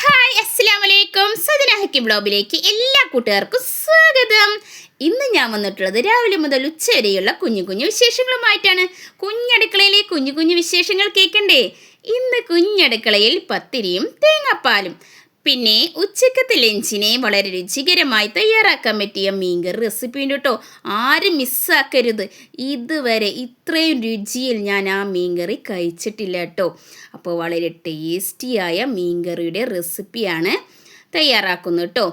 Hi അസ്സലാമലൈക്കും. സജന ഹക്കിം ബ്ലോഗിലേക്ക് എല്ലാ കൂട്ടുകാർക്കും സ്വാഗതം. ഇന്ന് ഞാൻ വന്നിട്ടുള്ളത് രാവിലെ മുതൽ ഉച്ചവരെയുള്ള കുഞ്ഞു കുഞ്ഞു വിശേഷങ്ങളുമായിട്ടാണ്. കുഞ്ഞടുക്കളയിലെ കുഞ്ഞു കുഞ്ഞു വിശേഷങ്ങൾ കേൾക്കണ്ടേ? ഇന്ന് കുഞ്ഞടുക്കളയിൽ പത്തിരിയും തേങ്ങാപ്പാലും പിന്നെ ഉച്ചക്കത്തെ ലഞ്ചിനെ വളരെ രുചികരമായി തയ്യാറാക്കാൻ പറ്റിയ മീൻകറി റെസിപ്പി ഉണ്ട് കേട്ടോ. ആരും മിസ്സാക്കരുത്. ഇതുവരെ ഇത്രയും രുചിയിൽ ഞാൻ ആ മീൻകറി കഴിച്ചിട്ടില്ല കേട്ടോ. അപ്പോൾ വളരെ ടേസ്റ്റിയായ മീൻകറിയുടെ റെസിപ്പിയാണ് തയ്യാറാക്കുന്നത് കേട്ടോ.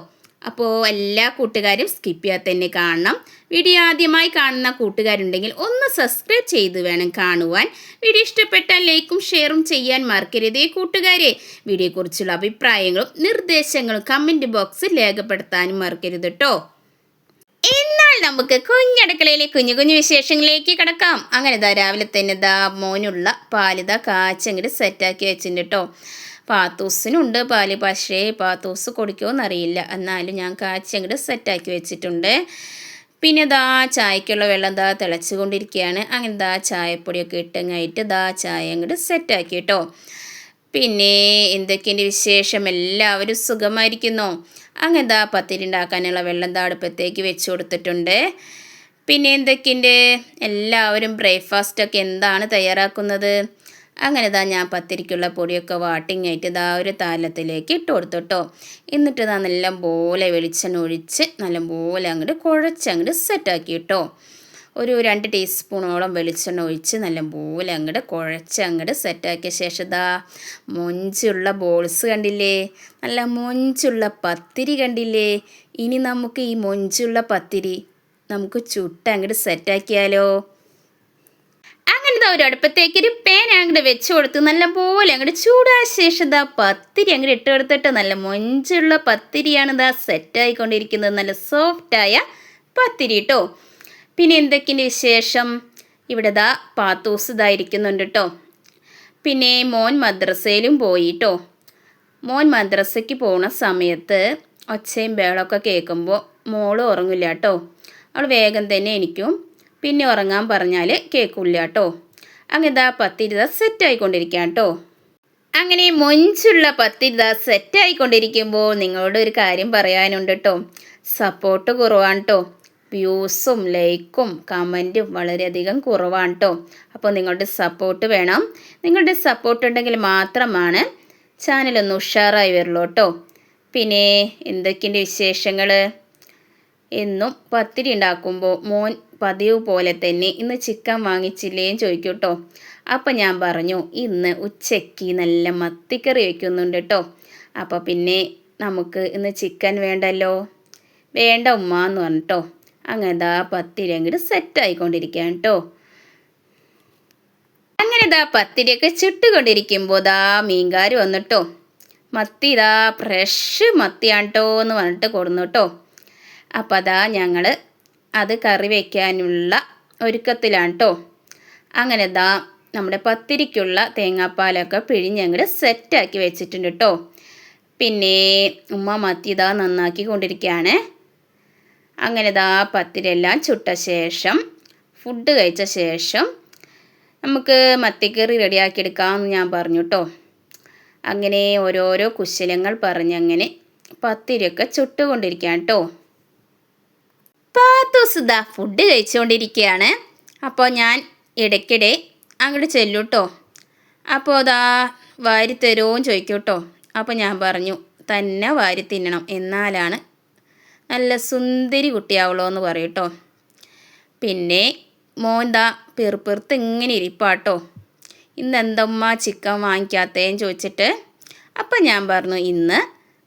അപ്പോൾ എല്ലാ കൂട്ടുകാരും സ്കിപ്പ് ചെയ്യാതെ തന്നെ കാണണം. വീഡിയോ ആദ്യമായി കാണുന്ന കൂട്ടുകാരുണ്ടെങ്കിൽ ഒന്ന് സബ്സ്ക്രൈബ് ചെയ്ത് വേണം കാണുവാൻ. വീഡിയോ ഇഷ്ടപ്പെട്ടാൽ ലൈക്കും ഷെയറും ചെയ്യാൻ മറക്കരുതേ കൂട്ടുകാരെ. വീഡിയോയെക്കുറിച്ചുള്ള അഭിപ്രായങ്ങളും നിർദ്ദേശങ്ങളും കമൻറ്റ് ബോക്സിൽ രേഖപ്പെടുത്താനും മറക്കരുത് കേട്ടോ. എന്നാൽ നമുക്ക് കുഞ്ഞടുക്കളയിലെ കുഞ്ഞു കുഞ്ഞു വിശേഷങ്ങളിലേക്ക് കിടക്കാം. അങ്ങനെ രാവിലെ തന്നെ മോനുള്ള പാലിത കാച്ചങ്ങട് സെറ്റാക്കി വെച്ചിട്ടുണ്ട് കേട്ടോ. പാത്തൂസിനുണ്ട് പാല്, പക്ഷേ പാത്തൂസ് കുടിക്കുമോയെന്നറിയില്ല. എന്നാലും ഞാൻ കാച്ചങ്ങട് സെറ്റാക്കി വെച്ചിട്ടുണ്ട്. പിന്നെ ചായക്കുള്ള വെള്ളം തിളച്ച് കൊണ്ടിരിക്കുകയാണ്. അങ്ങനെ ചായപ്പൊടിയൊക്കെ ഇട്ടങ്ങായിട്ട് ചായ അങ്ങോട്ട് സെറ്റാക്കി കേട്ടോ. പിന്നെ എന്തൊക്കെയുണ്ട് വിശേഷം? എല്ലാവരും സുഖമായിരിക്കുന്നോ? അങ്ങനെ പത്തിരി ഉണ്ടാക്കാനുള്ള വെള്ളം അടുപ്പത്തേക്ക് വെച്ച് കൊടുത്തിട്ടുണ്ട്. പിന്നെ എന്തൊക്കെയുണ്ട്? എല്ലാവരും ബ്രേക്ക്ഫാസ്റ്റൊക്കെ എന്താണ് തയ്യാറാക്കുന്നത്? അങ്ങനെ ഞാൻ പത്തിരിക്കുള്ള പൊടിയൊക്കെ വാട്ടിങ്ങായിട്ട് ഒരു താലത്തിലേക്ക് ഇട്ട് കൊടുത്തു കേട്ടോ. എന്നിട്ട് നല്ലപോലെ വെളിച്ചെണ്ണ ഒഴിച്ച് നല്ലപോലെ അങ്ങോട്ട് കുഴച്ചങ്ങോട്ട് സെറ്റാക്കി കേട്ടോ. ഒരു 2 ടീസ്പൂണോളം വെളിച്ചെണ്ണ ഒഴിച്ച് നല്ലപോലെ അങ്ങോട്ട് കുഴച്ച് അങ്ങോട്ട് സെറ്റാക്കിയ ശേഷം മൊഞ്ചുള്ള ബോൾസ് കണ്ടില്ലേ? നല്ല മൊഞ്ചുള്ള പത്തിരി കണ്ടില്ലേ? ഇനി നമുക്ക് ഈ മൊഞ്ചുള്ള പത്തിരി നമുക്ക് ചുട്ട് അങ്ങോട്ട് സെറ്റാക്കിയാലോ? അങ്ങനെ ഒരു അടുപ്പത്തേക്ക് ഒരു പാൻ അങ്ങോട്ട് വെച്ച് കൊടുത്ത് നല്ലപോലെ അങ്ങോട്ട് ചൂടായ ശേഷം പത്തിരി അങ്ങോട്ട് ഇട്ട് കൊടുത്തിട്ട് നല്ല മൊഞ്ചുള്ള പത്തിരിയാണ് സെറ്റായിക്കൊണ്ടിരിക്കുന്നത്. നല്ല സോഫ്റ്റായ പത്തിരി കേട്ടോ. പിന്നെ എന്തൊക്കെയുണ്ട് വിശേഷം? ഇവിടെ പാത്തൂസ് ഇരിക്കുന്നുണ്ട് കേട്ടോ. പിന്നെ മോൻ മദ്രസയിലും പോയി കേട്ടോ. മോൻ മദ്രസയ്ക്ക് പോകുന്ന സമയത്ത് ഒച്ചയും ബേളമൊക്കെ കേൾക്കുമ്പോൾ മോൾ ഉറങ്ങില്ല കേട്ടോ. അവൾ വേഗം തന്നെ എണീക്കും. പിന്നെ ഉറങ്ങാൻ പറഞ്ഞാൽ കേൾക്കില്ല കേട്ടോ. അങ്ങനെ പത്തിരി സെറ്റായിക്കൊണ്ടിരിക്കുകയാണ് കേട്ടോ. അങ്ങനെ മൊഞ്ചുള്ള പത്തിരി സെറ്റായിക്കൊണ്ടിരിക്കുമ്പോൾ നിങ്ങളോട് ഒരു കാര്യം പറയാനുണ്ട് കേട്ടോ. സപ്പോർട്ട് കുറവാണ് കേട്ടോ. വ്യൂസും ലൈക്കും കമൻറ്റും വളരെയധികം കുറവാണ് കേട്ടോ. അപ്പോൾ നിങ്ങളുടെ സപ്പോർട്ട് വേണം. നിങ്ങളുടെ സപ്പോർട്ട് ഉണ്ടെങ്കിൽ മാത്രമാണ് ചാനലൊന്ന് ഉഷാറായി വരുള്ളൂ കേട്ടോ. പിന്നെ എന്തൊക്കെയുണ്ട് വിശേഷങ്ങൾ? എന്നും പത്തിരി ഉണ്ടാക്കുമ്പോൾ മോൻ പതിവ് പോലെ തന്നെ ഇന്ന് ചിക്കൻ വാങ്ങിച്ചില്ലേന്ന് ചോദിക്കും കേട്ടോ. അപ്പം ഞാൻ പറഞ്ഞു ഇന്ന് ഉച്ചയ്ക്ക് നല്ല മത്തിക്കറി വയ്ക്കുന്നുണ്ട് കേട്ടോ. അപ്പോൾ പിന്നെ നമുക്ക് ഇന്ന് ചിക്കൻ വേണ്ടല്ലോ. വേണ്ട ഉമ്മ എന്ന് പറഞ്ഞിട്ടോ. അങ്ങനെ പത്തിരി അങ്ങോട്ട് സെറ്റായിക്കൊണ്ടിരിക്കുകയാണ് കേട്ടോ. അങ്ങനെ പത്തിരിയൊക്കെ ചുട്ടുകൊണ്ടിരിക്കുമ്പോൾ മീൻകാർ വന്നിട്ടോ. മത്തി ഫ്രഷ് മത്തിയാണ് കേട്ടോ എന്ന് പറഞ്ഞിട്ട് കൊടുന്നു കേട്ടോ. അപ്പോൾ ഞങ്ങൾ അത് കറി വയ്ക്കാനുള്ള ഒരുക്കത്തിലാണ് കേട്ടോ. അങ്ങനെ നമ്മുടെ പത്തിരിക്കുള്ള തേങ്ങാപ്പാലൊക്കെ പിഴിഞ്ഞങ്ങോട്ട് സെറ്റാക്കി വെച്ചിട്ടുണ്ട് കേട്ടോ. പിന്നെ ഉമ്മ മത്തി നന്നാക്കി കൊണ്ടിരിക്കുകയാണ്. അങ്ങനെ പത്തിരിയെല്ലാം ചുട്ട ശേഷം ഫുഡ് കഴിച്ച ശേഷം നമുക്ക് മത്തിക്കറി റെഡിയാക്കിയെടുക്കാമെന്ന് ഞാൻ പറഞ്ഞു കേട്ടോ. അങ്ങനെ ഓരോരോ കുശലങ്ങൾ പറഞ്ഞങ്ങനെ പത്തിരിയൊക്കെ ചുട്ടുകൊണ്ടിരിക്കുകയാണ് കേട്ടോ. പാത്തൂസ് ഫുഡ് കഴിച്ചുകൊണ്ടിരിക്കുകയാണ്. അപ്പോൾ ഞാൻ ഇടയ്ക്കിടെ അങ്ങോട്ട് ചെല്ലും കേട്ടോ. അപ്പോൾ വാരി തരുമോയെന്ന് ചോദിക്കും കേട്ടോ. അപ്പോൾ ഞാൻ പറഞ്ഞു തന്നെ വാരി തിന്നണം, എന്നാലാണ് നല്ല സുന്ദരി കുട്ടിയാവുള്ളൂ എന്ന് പറയും കേട്ടോ. പിന്നെ മോൻ പെറുപ്പെറുത്ത് ഇങ്ങനെ ഇരിപ്പാട്ടോ. ഇന്ന് എന്തമ്മ ചിക്കൻ വാങ്ങിക്കാത്തേന്ന് ചോദിച്ചിട്ട് അപ്പം ഞാൻ പറഞ്ഞു ഇന്ന്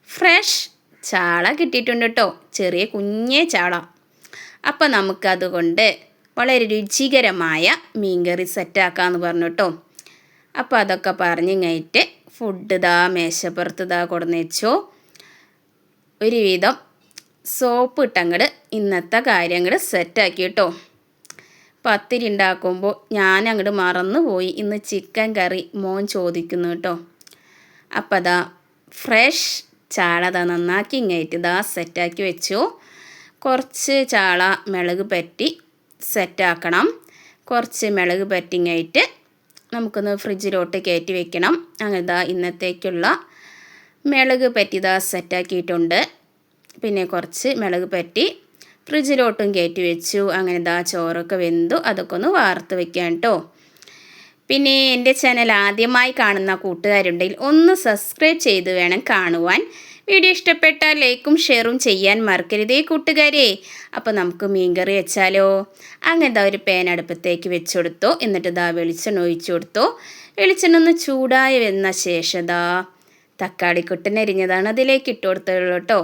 ഫ്രഷ് ചാള കിട്ടിയിട്ടുണ്ട് കേട്ടോ. ചെറിയ കുഞ്ഞേ ചാള. അപ്പം നമുക്കതുകൊണ്ട് വളരെ രുചികരമായ മീൻകറി സെറ്റാക്കാമെന്ന് പറഞ്ഞു കേട്ടോ. അപ്പോൾ അതൊക്കെ പറഞ്ഞിങ്ങായിട്ട് ഫുഡ് മേശപ്പുറത്ത് കൊടുന്ന് വെച്ചോ. ഒരുവിധം സോപ്പ് ഇട്ടങ്ങട് ഇന്നത്തെ കാര്യങ്ങൾ സെറ്റാക്കി കേട്ടോ. പത്തിരി ഉണ്ടാക്കുമ്പോൾ ഞാൻ അങ്ങോട്ട് മറന്നു പോയി ഇന്ന് ചിക്കൻ കറി മോൻ ചോദിക്കുന്നു കേട്ടോ. അപ്പോൾ ഫ്രഷ് ചാള നന്നാക്കി ഇങ്ങായിട്ട് സെറ്റാക്കി വെച്ചു. കുറച്ച് ചാള മുളക് പറ്റി സെറ്റാക്കണം. കുറച്ച് മുളക് പറ്റിങ്ങായിട്ട് നമുക്കൊന്ന് ഫ്രിഡ്ജിലോട്ട് കയറ്റി വെക്കണം. അങ്ങനെ ഇന്നത്തേക്കുള്ള മുളക് പറ്റിയതാ സെറ്റാക്കിയിട്ടുണ്ട്. പിന്നെ കുറച്ച് മുളക് പറ്റി ഫ്രിഡ്ജിലോട്ടും കയറ്റി വെച്ചു. അങ്ങനെ ദാ ചോറൊക്കെ വെന്തു. അതൊക്കെ ഒന്ന് വാർത്ത് വെക്കാം കേട്ടോ. പിന്നെ എൻ്റെ ചാനൽ ആദ്യമായി കാണുന്ന കൂട്ടുകാരുണ്ടെങ്കിൽ ഒന്ന് സബ്സ്ക്രൈബ് ചെയ്ത് വേണം കാണുവാൻ. വീഡിയോ ഇഷ്ടപ്പെട്ടാൽ ലൈക്കും ഷെയറും ചെയ്യാൻ മറക്കരുതേ കൂട്ടുകാരെ. അപ്പോൾ നമുക്ക് മീൻകറി വെച്ചാലോ? അങ്ങനത്തെ ഒരു പാൻ അടുപ്പത്തേക്ക് വെച്ച് കൊടുത്തോ. എന്നിട്ട് ദാ വെളിച്ചെണ്ണ ഒഴിച്ചു കൊടുത്തോ. വെളിച്ചെണ്ണ ഒന്ന് ചൂടായി വന്ന ശേഷം ദാ തക്കാളി കുട്ടൻ അരിഞ്ഞതാണ് അതിലേക്ക് ഇട്ട് കൊടുത്തുള്ളൂ കേട്ടോ.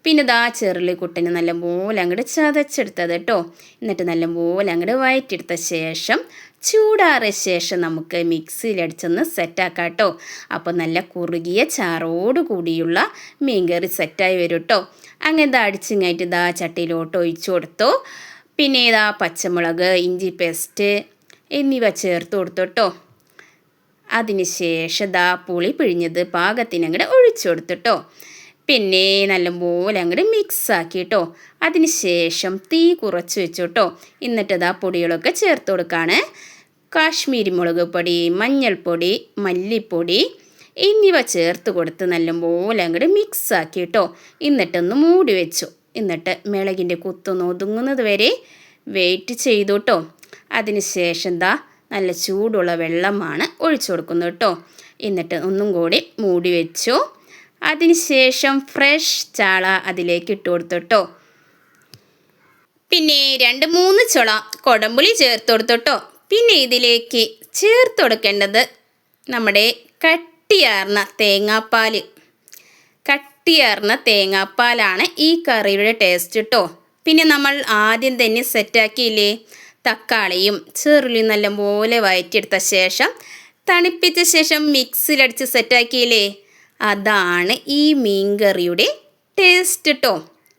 പിന്നെ ദാ ചെറുള്ളി കുട്ടന് നല്ലപോലെ അങ്ങോട്ട് ചതച്ചെടുത്തത് കേട്ടോ. എന്നിട്ട് നല്ലപോലെ അങ്ങോട്ട് വഴറ്റിയെടുത്ത ശേഷം ചൂടാറിയ ശേഷം നമുക്ക് മിക്സിയിലടിച്ചൊന്ന് സെറ്റാക്കാം കേട്ടോ. അപ്പോൾ നല്ല കുറുകിയ ചാറോട് കൂടിയുള്ള മീൻകറി സെറ്റായി വരും കേട്ടോ. അങ്ങനെ ഇതാ അടിച്ചിങ്ങായിട്ട് ഇതാ ചട്ടിയിലോട്ട് ഒഴിച്ചു കൊടുത്തോ. പിന്നെ ഇതാ പച്ചമുളക്, ഇഞ്ചി പേസ്റ്റ് എന്നിവ ചേർത്ത് കൊടുത്തു കേട്ടോ. അതിന് ശേഷം ഇതാ പുളി പിഴിഞ്ഞത് പാകത്തിന് അങ്ങോട്ട് ഒഴിച്ചു കൊടുത്തിട്ടോ. പിന്നെ നല്ലപോലെ അങ്ങോട്ട് മിക്സാക്കി കേട്ടോ. അതിന് ശേഷം തീ കുറച്ച് വെച്ചു കേട്ടോ. എന്നിട്ട് ഇതാ പൊടികളൊക്കെ ചേർത്ത് കൊടുക്കുകയാണ്. കാശ്മീരി മുളക് പൊടി, മഞ്ഞൾപ്പൊടി, മല്ലിപ്പൊടി എന്നിവ ചേർത്ത് കൊടുത്ത് നല്ലപോലെ അങ്ങോട്ട് മിക്സാക്കി കേട്ടോ. എന്നിട്ടൊന്ന് മൂടി വെച്ചു. എന്നിട്ട് മുളകിൻ്റെ കുത്തൊന്ന് ഒതുങ്ങുന്നത് വരെ വെയിറ്റ് ചെയ്തു കേട്ടോ. അതിന് ശേഷം ദാ നല്ല ചൂടുള്ള വെള്ളമാണ് ഒഴിച്ചു കൊടുക്കുന്നത് കേട്ടോ. എന്നിട്ട് ഒന്നും കൂടി മൂടി വെച്ചു. അതിന് ശേഷം ഫ്രഷ് ചാള അതിലേക്ക് ഇട്ട് കൊടുത്തു കേട്ടോ. പിന്നെ 2-3 ചുള കൊടമ്പുളി ചേർത്ത് കൊടുത്തു കേട്ടോ. പിന്നെ ഇതിലേക്ക് ചേർത്ത് കൊടുക്കേണ്ടത് നമ്മുടെ കട്ടിയാർന്ന തേങ്ങാപ്പാലാണ് ഈ കറിയുടെ ടേസ്റ്റ് കേട്ടോ. പിന്നെ നമ്മൾ ആദ്യം തന്നെ സെറ്റാക്കിയില്ലേ തക്കാളിയും ചെറുള്ളിയും നല്ലപോലെ വഴറ്റിയെടുത്ത ശേഷം തണുപ്പിച്ച ശേഷം മിക്സിയിലടിച്ച് സെറ്റാക്കിയില്ലേ, അതാണ് ഈ മീൻകറിയുടെ ടേസ്റ്റ് കേട്ടോ.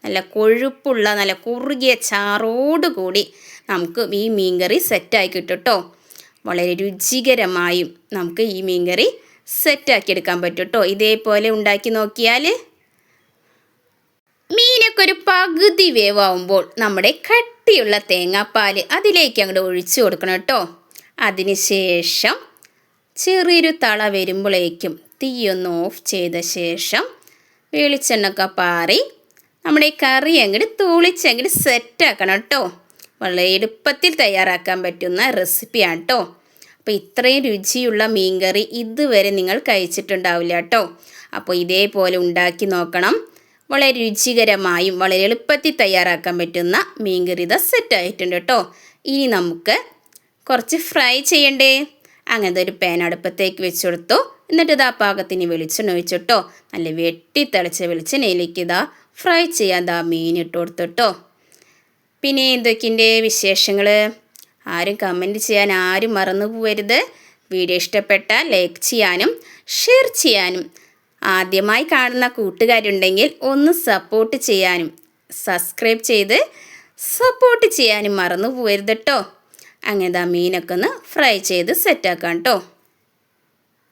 നല്ല കൊഴുപ്പുള്ള നല്ല കുറുകിയ ചാറോടുകൂടി നമുക്ക് ഈ മീൻകറി സെറ്റാക്കി കിട്ടും കേട്ടോ. വളരെ രുചികരമായും നമുക്ക് ഈ മീൻകറി സെറ്റാക്കിയെടുക്കാൻ പറ്റും കേട്ടോ. ഇതേപോലെ ഉണ്ടാക്കി നോക്കിയാൽ മീനൊക്കെ ഒരു പകുതി വേവാകുമ്പോൾ നമ്മുടെ കട്ടിയുള്ള തേങ്ങാപ്പാൽ അതിലേക്ക് അങ്ങോട്ട് ഒഴിച്ചു കൊടുക്കണം കേട്ടോ. അതിന് ശേഷം ചെറിയൊരു തള വരുമ്പോഴേക്കും തീയൊന്ന് ഓഫ് ചെയ്ത ശേഷം വെളിച്ചെണ്ണയൊക്കെ പാറി നമ്മുടെ ഈ കറി അങ്ങോട്ട് തൂളിച്ചങ്ങോട്ട് സെറ്റാക്കണം കേട്ടോ. വളരെ എളുപ്പത്തിൽ തയ്യാറാക്കാൻ പറ്റുന്ന റെസിപ്പിയാണ് കേട്ടോ. അപ്പോൾ ഇത്രയും രുചിയുള്ള മീൻകറി ഇതുവരെ നിങ്ങൾ കഴിച്ചിട്ടുണ്ടാവില്ല കേട്ടോ. അപ്പോൾ ഇതേപോലെ ഉണ്ടാക്കി നോക്കണം. വളരെ രുചികരമായും വളരെ എളുപ്പത്തിൽ തയ്യാറാക്കാൻ പറ്റുന്ന മീൻകറി ഇത് സെറ്റായിട്ടുണ്ട് കേട്ടോ. ഇനി നമുക്ക് കുറച്ച് ഫ്രൈ ചെയ്യണ്ടേ? അങ്ങനത്തെ ഒരു പാൻ അടുപ്പത്തേക്ക് വെച്ച് കൊടുത്തു. എന്നിട്ട് ഇതാ പാകത്തിന് വെളിച്ചെണ്ണ ഒഴിച്ചിട്ടോ. നല്ല വെട്ടിത്തിളച്ച വെളിച്ചെണ്ണയിലേക്ക് ഇതാ ഫ്രൈ ചെയ്യാൻ ദാ മീൻ ഇട്ട് കൊടുത്തിട്ടോ. പിന്നെ എന്തൊക്കെയുണ്ട് വിശേഷങ്ങൾ? ആരും കമൻറ്റ് ചെയ്യാൻ ആരും മറന്നു പോകരുത്. വീഡിയോ ഇഷ്ടപ്പെട്ടാൽ ലൈക്ക് ചെയ്യാനും ഷെയർ ചെയ്യാനും, ആദ്യമായി കാണുന്ന കൂട്ടുകാരുണ്ടെങ്കിൽ ഒന്ന് സപ്പോർട്ട് ചെയ്യാനും സബ്സ്ക്രൈബ് ചെയ്ത് സപ്പോർട്ട് ചെയ്യാനും മറന്നു പോകരുത് കേട്ടോ. അങ്ങനെ ആ മീനൊക്കെ ഒന്ന് ഫ്രൈ ചെയ്ത് സെറ്റാക്കാം കേട്ടോ.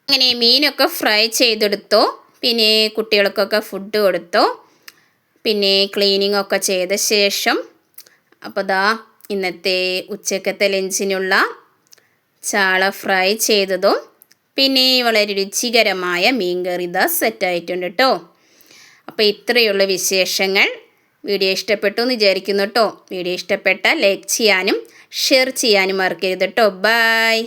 അങ്ങനെ മീനൊക്കെ ഫ്രൈ ചെയ്തെടുത്തോ. പിന്നെ കുട്ടികൾക്കൊക്കെ ഫുഡ് കൊടുത്തോ. പിന്നെ ക്ലീനിങ് ഒക്കെ ചെയ്ത ശേഷം അപ്പോൾ ദാ ഇന്നത്തെ ഉച്ചക്കത്തെ ലഞ്ചിനുള്ള ചാള ഫ്രൈ ചെയ്തതും പിന്നെ വളരെ രുചികരമായ മീൻകറി ഇതാ സെറ്റായിട്ടുണ്ട് കേട്ടോ. അപ്പോൾ ഇത്രയുള്ള വിശേഷങ്ങൾ. വീഡിയോ ഇഷ്ടപ്പെട്ടു എന്ന് വിചാരിക്കുന്നു കേട്ടോ. വീഡിയോ ഇഷ്ടപ്പെട്ടാൽ ലൈക്ക് ചെയ്യാനും ഷെയർ ചെയ്യാനും മറക്കരുത് കേട്ടോ. ബൈ.